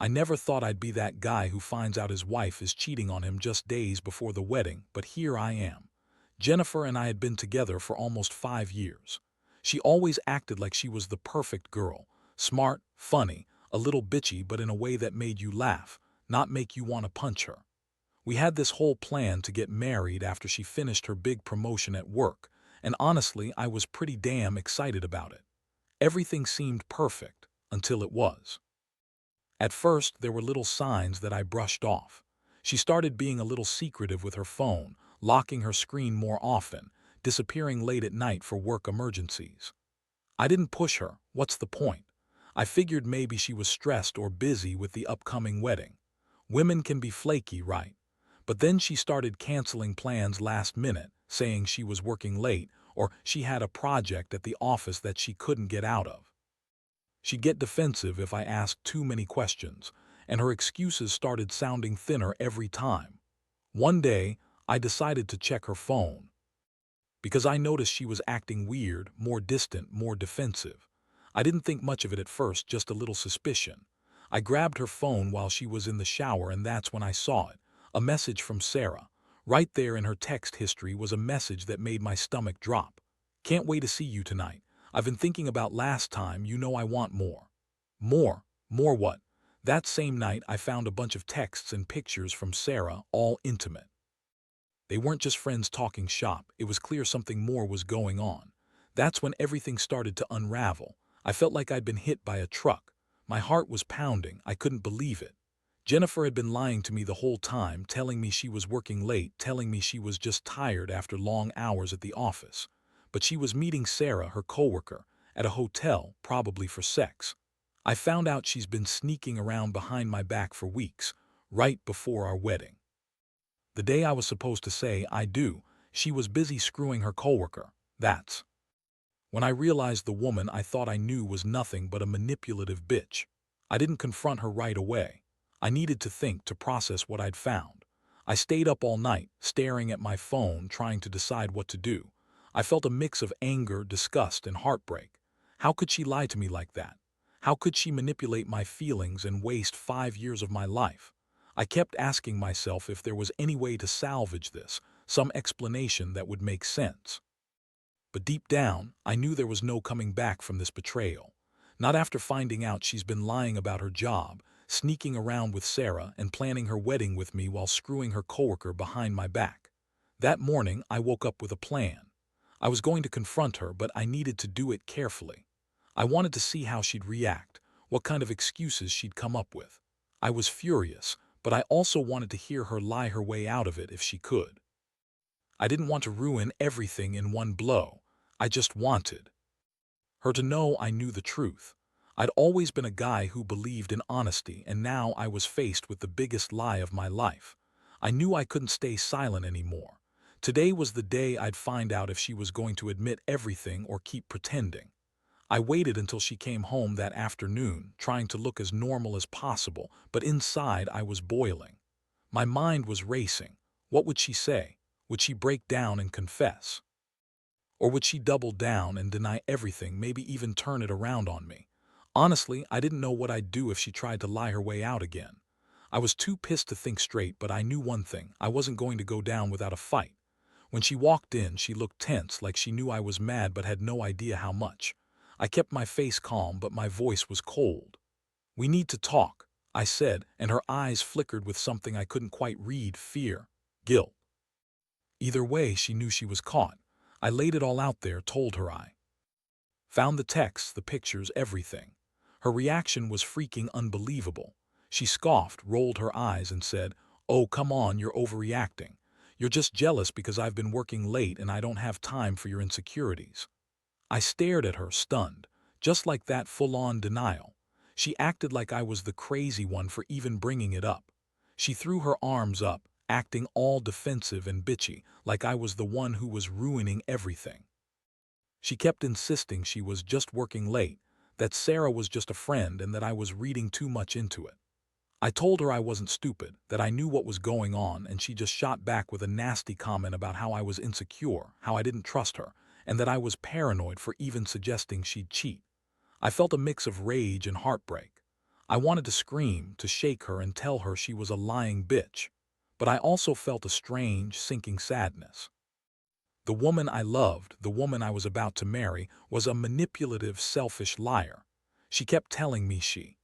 I never thought I'd be that guy who finds out his wife is cheating on him just days before the wedding, but here I am. Jennifer and I had been together for almost 5 years. She always acted like she was the perfect girl, smart, funny, a little bitchy, but in a way that made you laugh, not make you want to punch her. We had this whole plan to get married after she finished her big promotion at work, and honestly, I was pretty damn excited about it. Everything seemed perfect, until it was. At first, there were little signs that I brushed off. She started being a little secretive with her phone, locking her screen more often, disappearing late at night for work emergencies. I didn't push her. What's the point? I figured maybe she was stressed or busy with the upcoming wedding. Women can be flaky, right? But then she started canceling plans last minute, saying she was working late or she had a project at the office that she couldn't get out of. She'd get defensive if I asked too many questions, and her excuses started sounding thinner every time. One day, I decided to check her phone, because I noticed she was acting weird, more distant, more defensive. I didn't think much of it at first, just a little suspicion. I grabbed her phone while she was in the shower, and that's when I saw it. A message from Sarah. Right there in her text history was a message that made my stomach drop. "Can't wait to see you tonight. I've been thinking about last time, you know I want more." More? More what? That same night I found a bunch of texts and pictures from Sarah, all intimate. They weren't just friends talking shop, it was clear something more was going on. That's when everything started to unravel. I felt like I'd been hit by a truck. My heart was pounding, I couldn't believe it. Jennifer had been lying to me the whole time, telling me she was working late, telling me she was just tired after long hours at the office. But she was meeting Sarah, her coworker, at a hotel, probably for sex. I found out she's been sneaking around behind my back for weeks, right before our wedding. The day I was supposed to say "I do," she was busy screwing her coworker. That's when I realized the woman I thought I knew was nothing but a manipulative bitch. I didn't confront her right away. I needed to think, to process what I'd found. I stayed up all night, staring at my phone, trying to decide what to do. I felt a mix of anger, disgust, and heartbreak. How could she lie to me like that? How could she manipulate my feelings and waste 5 years of my life? I kept asking myself if there was any way to salvage this, some explanation that would make sense. But deep down, I knew there was no coming back from this betrayal. Not after finding out she's been lying about her job, sneaking around with Sarah, and planning her wedding with me while screwing her coworker behind my back. That morning, I woke up with a plan. I was going to confront her, but I needed to do it carefully. I wanted to see how she'd react, what kind of excuses she'd come up with. I was furious, but I also wanted to hear her lie her way out of it if she could. I didn't want to ruin everything in one blow. I just wanted her to know I knew the truth. I'd always been a guy who believed in honesty, and now I was faced with the biggest lie of my life. I knew I couldn't stay silent anymore. Today was the day I'd find out if she was going to admit everything or keep pretending. I waited until she came home that afternoon, trying to look as normal as possible, but inside I was boiling. My mind was racing. What would she say? Would she break down and confess? Or would she double down and deny everything, maybe even turn it around on me? Honestly, I didn't know what I'd do if she tried to lie her way out again. I was too pissed to think straight, but I knew one thing: I wasn't going to go down without a fight. When she walked in, she looked tense, like she knew I was mad but had no idea how much. I kept my face calm, but my voice was cold. "We need to talk," I said, and her eyes flickered with something I couldn't quite read: fear, guilt. Either way, she knew she was caught. I laid it all out there, told her I found the texts, the pictures, everything. Her reaction was freaking unbelievable. She scoffed, rolled her eyes, and said, "Oh, come on, you're overreacting. You're just jealous because I've been working late and I don't have time for your insecurities." I stared at her, stunned. Just like that, full-on denial. She acted like I was the crazy one for even bringing it up. She threw her arms up, acting all defensive and bitchy, like I was the one who was ruining everything. She kept insisting she was just working late, that Sarah was just a friend, and that I was reading too much into it. I told her I wasn't stupid, that I knew what was going on, and she just shot back with a nasty comment about how I was insecure, how I didn't trust her, and that I was paranoid for even suggesting she'd cheat. I felt a mix of rage and heartbreak. I wanted to scream, to shake her and tell her she was a lying bitch. But I also felt a strange, sinking sadness. The woman I loved, the woman I was about to marry, was a manipulative, selfish liar. She kept telling me she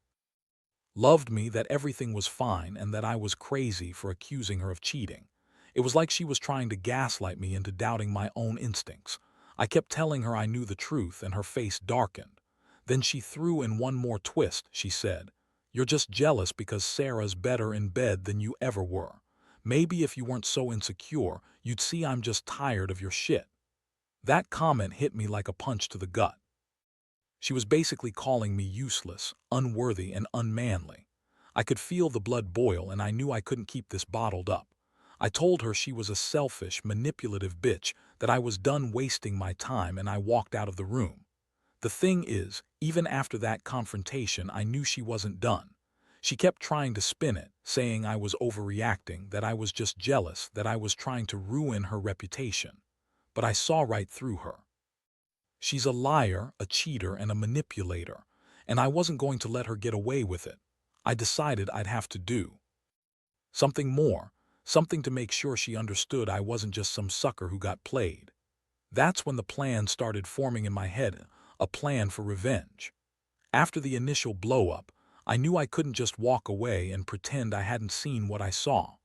loved me, that everything was fine, and that I was crazy for accusing her of cheating. It was like she was trying to gaslight me into doubting my own instincts. I kept telling her I knew the truth, and her face darkened. Then she threw in one more twist. She said, "You're just jealous because Sarah's better in bed than you ever were. Maybe if you weren't so insecure, you'd see I'm just tired of your shit." That comment hit me like a punch to the gut. She was basically calling me useless, unworthy, and unmanly. I could feel the blood boil, and I knew I couldn't keep this bottled up. I told her she was a selfish, manipulative bitch, that I was done wasting my time, and I walked out of the room. The thing is, even after that confrontation, I knew she wasn't done. She kept trying to spin it, saying I was overreacting, that I was just jealous, that I was trying to ruin her reputation. But I saw right through her. She's a liar, a cheater, and a manipulator, and I wasn't going to let her get away with it. I decided I'd have to do something more, something to make sure she understood I wasn't just some sucker who got played. That's when the plan started forming in my head, a plan for revenge. After the initial blow-up, I knew I couldn't just walk away and pretend I hadn't seen what I saw.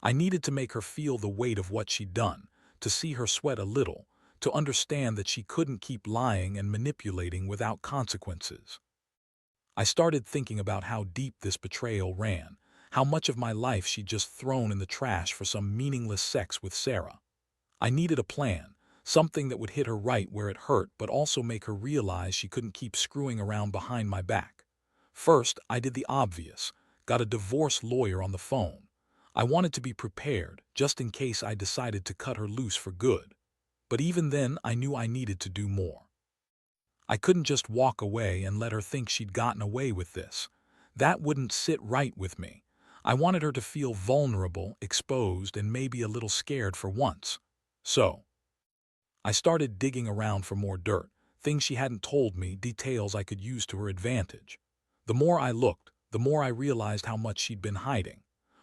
I needed to make her feel the weight of what she'd done, to see her sweat a little, to understand that she couldn't keep lying and manipulating without consequences. I started thinking about how deep this betrayal ran, how much of my life she'd just thrown in the trash for some meaningless sex with Sarah. I needed a plan, something that would hit her right where it hurt but also make her realize she couldn't keep screwing around behind my back. First, I did the obvious, got a divorce lawyer on the phone. I wanted to be prepared, just in case I decided to cut her loose for good. But even then, I knew I needed to do more. I couldn't just walk away and let her think she'd gotten away with this. That wouldn't sit right with me. I wanted her to feel vulnerable, exposed, and maybe a little scared for once. So, I started digging around for more dirt, things she hadn't told me, details I could use to her advantage. The more I looked, the more I realized how much she'd been hiding.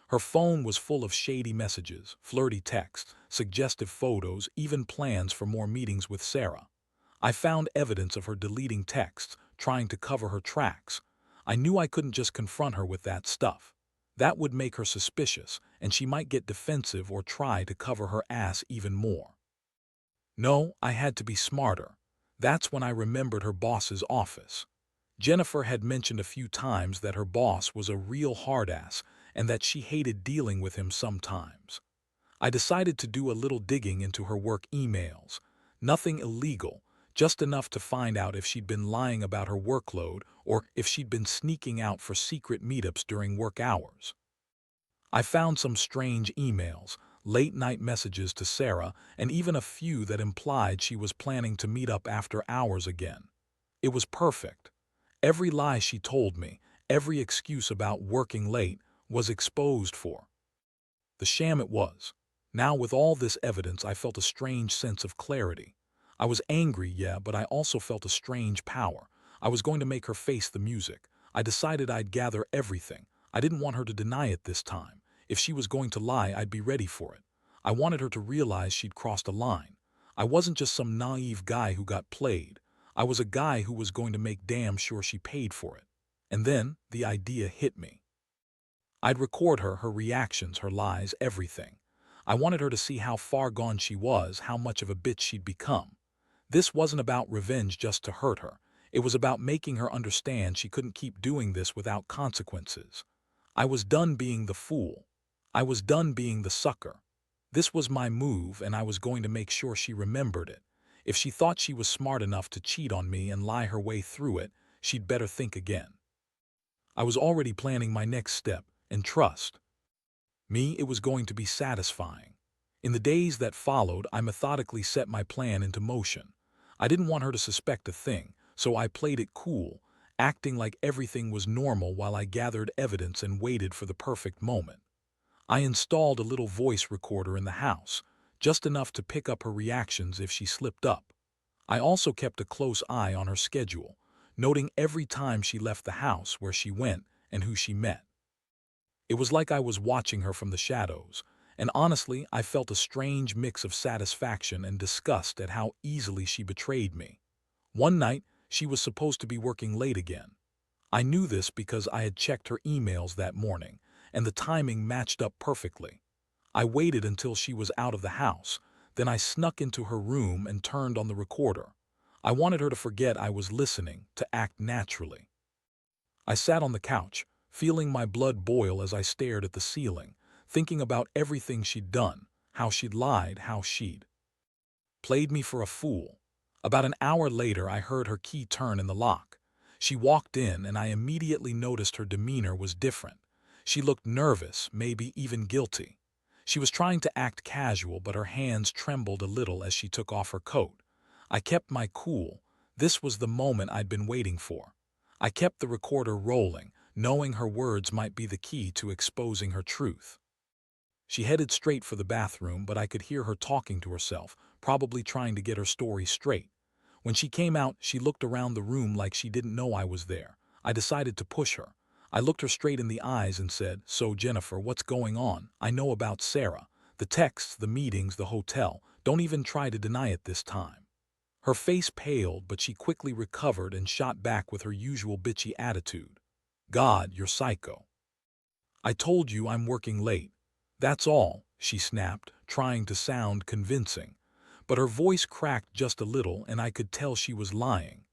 Her phone was full of shady messages, flirty texts, suggestive photos, even plans for more meetings with Sarah. I found evidence of her deleting texts, trying to cover her tracks. I knew I couldn't just confront her with that stuff. That would make her suspicious, and she might get defensive or try to cover her ass even more. No, I had to be smarter. That's when I remembered her boss's office. Jennifer had mentioned a few times that her boss was a real hard-ass and that she hated dealing with him sometimes. I decided to do a little digging into her work emails. Nothing illegal, just enough to find out if she'd been lying about her workload or if she'd been sneaking out for secret meetups during work hours. I found some strange emails, late-night messages to Sarah, and even a few that implied she was planning to meet up after hours again. It was perfect. Every lie she told me, every excuse about working late, was exposed for. The sham it was. Now with all this evidence, I felt a strange sense of clarity. I was angry, yeah, but I also felt a strange power. I was going to make her face the music. I decided I'd gather everything. I didn't want her to deny it this time. If she was going to lie, I'd be ready for it. I wanted her to realize she'd crossed a line. I wasn't just some naive guy who got played. I was a guy who was going to make damn sure she paid for it. And then the idea hit me. I'd record her reactions, her lies, everything. I wanted her to see how far gone she was, how much of a bitch she'd become. This wasn't about revenge just to hurt her. It was about making her understand she couldn't keep doing this without consequences. I was done being the fool. I was done being the sucker. This was my move, and I was going to make sure she remembered it. If she thought she was smart enough to cheat on me and lie her way through it, she'd better think again. I was already planning my next step, and trust me, it was going to be satisfying. In the days that followed, I methodically set my plan into motion. I didn't want her to suspect a thing, so I played it cool, acting like everything was normal while I gathered evidence and waited for the perfect moment. I installed a little voice recorder in the house, just enough to pick up her reactions if she slipped up. I also kept a close eye on her schedule, noting every time she left the house, where she went, and who she met. It was like I was watching her from the shadows, and honestly, I felt a strange mix of satisfaction and disgust at how easily she betrayed me. One night, she was supposed to be working late again. I knew this because I had checked her emails that morning, and the timing matched up perfectly. I waited until she was out of the house, then I snuck into her room and turned on the recorder. I wanted her to forget I was listening, to act naturally. I sat on the couch, feeling my blood boil as I stared at the ceiling, thinking about everything she'd done, how she'd lied, how she'd played me for a fool. About an hour later, I heard her key turn in the lock. She walked in, and I immediately noticed her demeanor was different. She looked nervous, maybe even guilty. She was trying to act casual, but her hands trembled a little as she took off her coat. I kept my cool. This was the moment I'd been waiting for. I kept the recorder rolling, knowing her words might be the key to exposing her truth. She headed straight for the bathroom, but I could hear her talking to herself, probably trying to get her story straight. When she came out, she looked around the room like she didn't know I was there. I decided to push her. I looked her straight in the eyes and said, "So, Jennifer, what's going on? I know about Sarah. The texts, the meetings, the hotel. Don't even try to deny it this time." Her face paled, but she quickly recovered and shot back with her usual bitchy attitude. "God, you're psycho. I told you I'm working late. That's all," she snapped, trying to sound convincing. But her voice cracked just a little, and I could tell she was lying.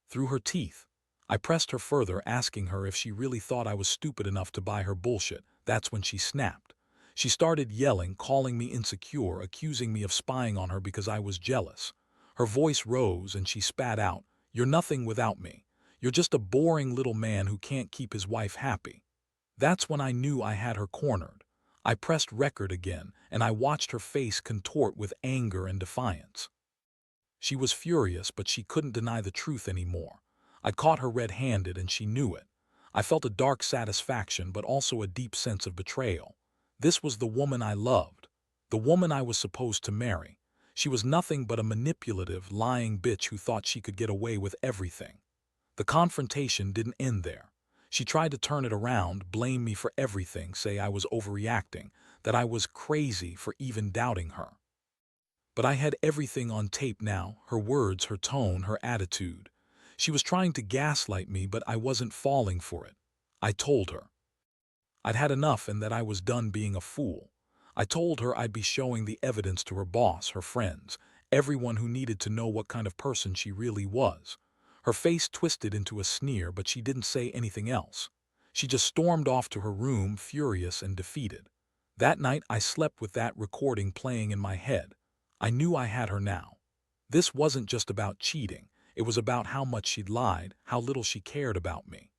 Through her teeth, I pressed her further, asking her if she really thought I was stupid enough to buy her bullshit. That's when she snapped. She started yelling, calling me insecure, accusing me of spying on her because I was jealous. Her voice rose and she spat out, "You're nothing without me. You're just a boring little man who can't keep his wife happy." That's when I knew I had her cornered. I pressed record again, and I watched her face contort with anger and defiance. She was furious, but she couldn't deny the truth anymore. I'd caught her red-handed, and she knew it. I felt a dark satisfaction, but also a deep sense of betrayal. This was the woman I loved, the woman I was supposed to marry. She was nothing but a manipulative, lying bitch who thought she could get away with everything. The confrontation didn't end there. She tried to turn it around, blame me for everything, say I was overreacting, that I was crazy for even doubting her. But I had everything on tape now, her words, her tone, her attitude. She was trying to gaslight me, but I wasn't falling for it. I told her I'd had enough and that I was done being a fool. I told her I'd be showing the evidence to her boss, her friends, everyone who needed to know what kind of person she really was. Her face twisted into a sneer, but she didn't say anything else. She just stormed off to her room, furious and defeated. That night, I slept with that recording playing in my head. I knew I had her now. This wasn't just about cheating. It was about how much she'd lied, how little she cared about me.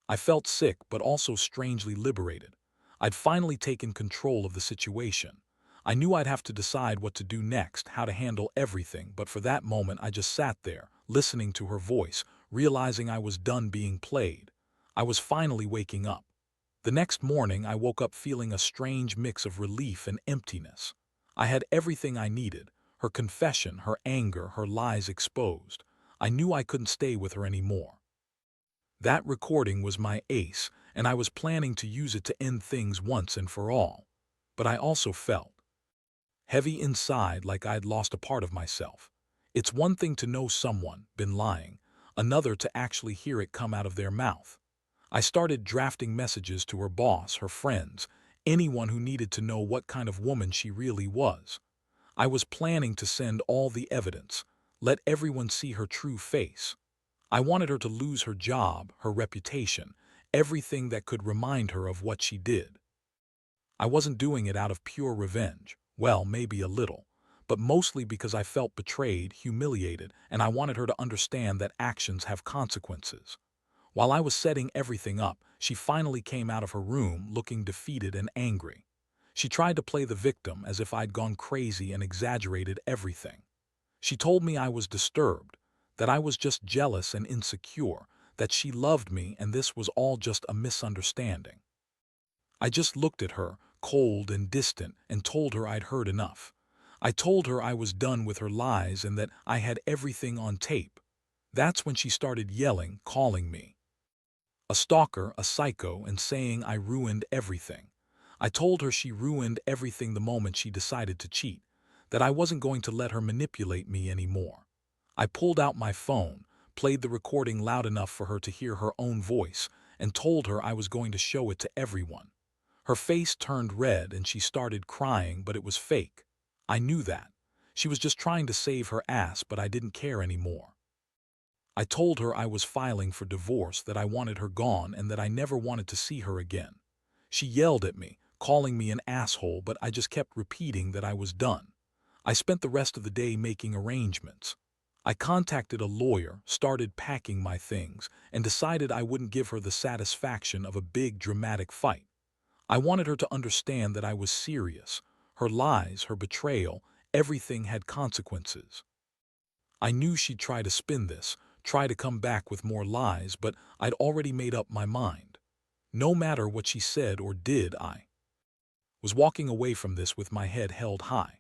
I felt sick, but also strangely liberated. I'd finally taken control of the situation. I knew I'd have to decide what to do next, how to handle everything, but for that moment I just sat there, listening to her voice, realizing I was done being played. I was finally waking up. The next morning I woke up feeling a strange mix of relief and emptiness. I had everything I needed, her confession, her anger, her lies exposed. I knew I couldn't stay with her anymore. That recording was my ace, and I was planning to use it to end things once and for all. But I also felt heavy inside, like I'd lost a part of myself. It's one thing to know someone been lying, another to actually hear it come out of their mouth. I started drafting messages to her boss, her friends, anyone who needed to know what kind of woman she really was. I was planning to send all the evidence, let everyone see her true face. I wanted her to lose her job, her reputation, everything that could remind her of what she did. I wasn't doing it out of pure revenge. Well, maybe a little, but mostly because I felt betrayed, humiliated, and I wanted her to understand that actions have consequences. While I was setting everything up, she finally came out of her room looking defeated and angry. She tried to play the victim as if I'd gone crazy and exaggerated everything. She told me I was disturbed, that I was just jealous and insecure, that she loved me and this was all just a misunderstanding. I just looked at her, cold and distant, and told her I'd heard enough. I told her I was done with her lies and that I had everything on tape. That's when she started yelling, calling me A stalker, a psycho, and saying I ruined everything. I told her she ruined everything the moment she decided to cheat, that I wasn't going to let her manipulate me anymore. I pulled out my phone, played the recording loud enough for her to hear her own voice, and told her I was going to show it to everyone. Her face turned red and she started crying, but it was fake. I knew that. She was just trying to save her ass, but I didn't care anymore. I told her I was filing for divorce, that I wanted her gone, and that I never wanted to see her again. She yelled at me, calling me an asshole, but I just kept repeating that I was done. I spent the rest of the day making arrangements. I contacted a lawyer, started packing my things, and decided I wouldn't give her the satisfaction of a big dramatic fight. I wanted her to understand that I was serious. Her lies, her betrayal, everything had consequences. I knew she'd try to spin this, try to come back with more lies, but I'd already made up my mind. No matter what she said or did, I was walking away from this with my head held high.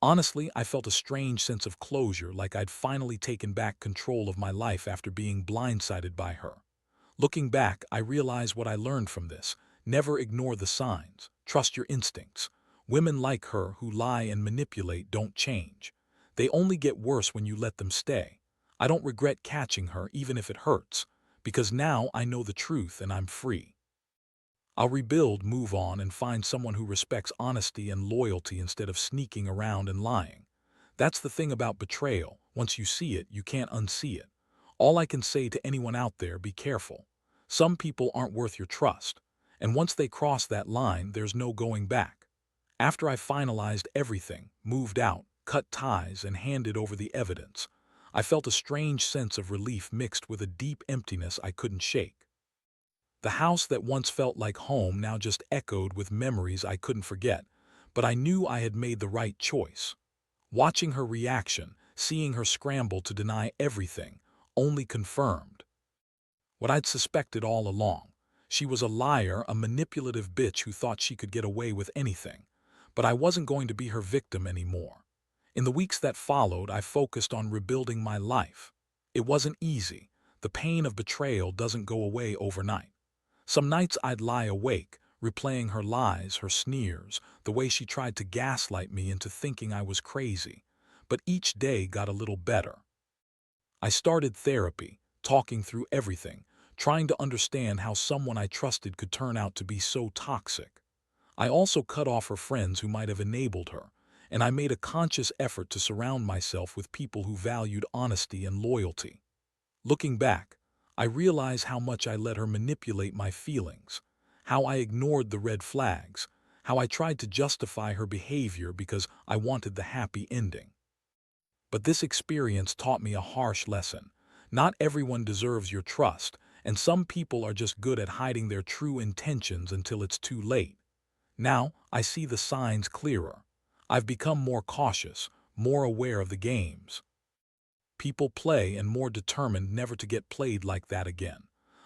Honestly, I felt a strange sense of closure, like I'd finally taken back control of my life after being blindsided by her. Looking back, I realize what I learned from this. Never ignore the signs. Trust your instincts. Women like her who lie and manipulate don't change. They only get worse when you let them stay. I don't regret catching her, even if it hurts, because now I know the truth and I'm free. I'll rebuild, move on, and find someone who respects honesty and loyalty instead of sneaking around and lying. That's the thing about betrayal. Once you see it, you can't unsee it. All I can say to anyone out there, be careful. Some people aren't worth your trust, and once they cross that line, there's no going back. After I finalized everything, moved out, cut ties, and handed over the evidence, I felt a strange sense of relief mixed with a deep emptiness I couldn't shake. The house that once felt like home now just echoed with memories I couldn't forget, but I knew I had made the right choice. Watching her reaction, seeing her scramble to deny everything, only confirmed what I'd suspected all along. She was a liar, a manipulative bitch who thought she could get away with anything. But I wasn't going to be her victim anymore. In the weeks that followed, I focused on rebuilding my life. It wasn't easy. The pain of betrayal doesn't go away overnight. Some nights I'd lie awake, replaying her lies, her sneers, the way she tried to gaslight me into thinking I was crazy. But each day got a little better. I started therapy, talking through everything, trying to understand how someone I trusted could turn out to be so toxic. I also cut off her friends who might have enabled her, and I made a conscious effort to surround myself with people who valued honesty and loyalty. Looking back, I realize how much I let her manipulate my feelings, how I ignored the red flags, how I tried to justify her behavior because I wanted the happy ending. But this experience taught me a harsh lesson. Not everyone deserves your trust, and some people are just good at hiding their true intentions until it's too late. Now, I see the signs clearer. I've become more cautious, more aware of the games people play, and more determined never to get played like that again.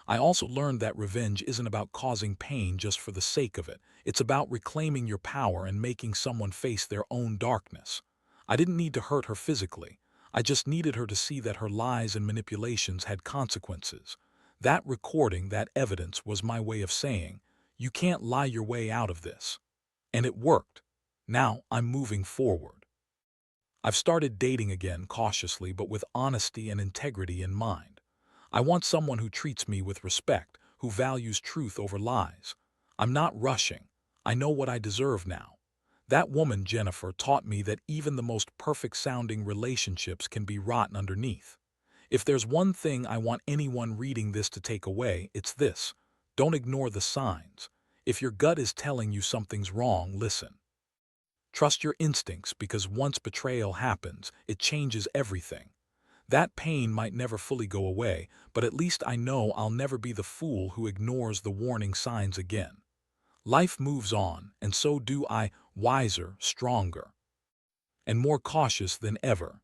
I also learned that revenge isn't about causing pain just for the sake of it. It's about reclaiming your power and making someone face their own darkness. I didn't need to hurt her physically. I just needed her to see that her lies and manipulations had consequences. That recording, that evidence, was my way of saying, you can't lie your way out of this. And it worked. Now I'm moving forward. I've started dating again, cautiously but with honesty and integrity in mind. I want someone who treats me with respect, who values truth over lies. I'm not rushing. I know what I deserve now. That woman, Jennifer, taught me that even the most perfect-sounding relationships can be rotten underneath. If there's one thing I want anyone reading this to take away, it's this. Don't ignore the signs. If your gut is telling you something's wrong, listen. Trust your instincts, because once betrayal happens, it changes everything. That pain might never fully go away, but at least I know I'll never be the fool who ignores the warning signs again. Life moves on, and so do I, wiser, stronger, and more cautious than ever.